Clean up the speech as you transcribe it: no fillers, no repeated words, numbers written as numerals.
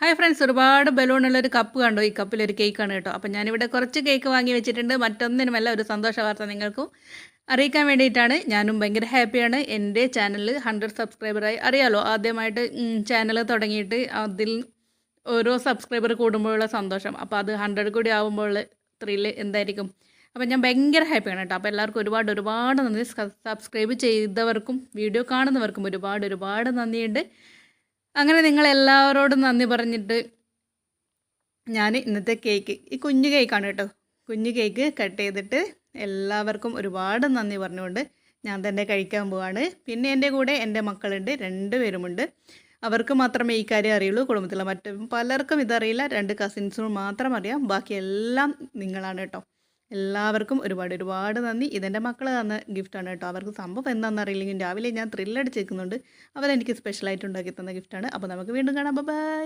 Hi friends, ഒരുപാട് ബലൂണുള്ളൊരു cup കണ്ടോ? ഈ കപ്പിലൊരു കേക്കാണ് കേട്ടോ. അപ്പം ഞാനിവിടെ കുറച്ച് കേക്ക് വാങ്ങി വെച്ചിട്ടുണ്ട്. മറ്റൊന്നിനുമല്ല, ഒരു സന്തോഷ വാർത്ത നിങ്ങൾക്കും അറിയിക്കാൻ വേണ്ടിയിട്ടാണ്. ഞാനും ഭയങ്കര ഹാപ്പിയാണ്. എൻ്റെ ചാനലിൽ 100 സബ്സ്ക്രൈബറായി. അറിയാലോ, ആദ്യമായിട്ട് ചാനൽ തുടങ്ങിയിട്ട് അതിൽ ഓരോ സബ്സ്ക്രൈബർ കൂടുമ്പോഴുള്ള സന്തോഷം. അപ്പോൾ അത് 100 കൂടി ആകുമ്പോൾ ത്രില്ല് എന്തായിരിക്കും. അപ്പം ഞാൻ ഭയങ്കര ഹാപ്പിയാണ് കേട്ടോ. അപ്പോൾ എല്ലാവർക്കും ഒരുപാട് നന്ദി. സബ്സ്ക്രൈബ് ചെയ്തവർക്കും വീഡിയോ കാണുന്നവർക്കും ഒരുപാട് നന്ദിയുണ്ട്. അങ്ങനെ നിങ്ങളെല്ലാവരോടും നന്ദി പറഞ്ഞിട്ട് ഞാൻ ഇന്നത്തെ കേക്ക്, ഈ കുഞ്ഞു കേക്കാണ് കേട്ടോ, കുഞ്ഞു കേക്ക് കട്ട് ചെയ്തിട്ട് എല്ലാവർക്കും ഒരുപാട് നന്ദി പറഞ്ഞുകൊണ്ട് ഞാൻ തന്നെ കഴിക്കാൻ പോവാണ്. പിന്നെ എൻ്റെ കൂടെ എൻ്റെ മക്കളുണ്ട്, 2 പേരുമുണ്ട്. അവർക്ക് മാത്രമേ ഈ കാര്യം അറിയുള്ളൂ. കുടുംബത്തിലെ മറ്റു പലർക്കും ഇതറിയില്ല. 2 കസിൻസിനും മാത്രം അറിയാം. ബാക്കിയെല്ലാം നിങ്ങളാണ് കേട്ടോ. എല്ലാവർക്കും ഒരുപാട് നന്ദി. ഇതെൻ്റെ മക്കൾ തന്ന ഗിഫ്റ്റാണ് കേട്ടോ. അവർക്ക് സംഭവം എന്താണെന്ന് അറിയില്ലെങ്കിൽ രാവിലെ ഞാൻ ത്രില്ലടിച്ചേക്കുന്നുണ്ട്. അവരെനിക്ക് സ്പെഷ്യലായിട്ട് ഉണ്ടാക്കി തന്ന ഗിഫ്റ്റാണ്. അപ്പോൾ നമുക്ക് വീണ്ടും കാണാം. ബൈ.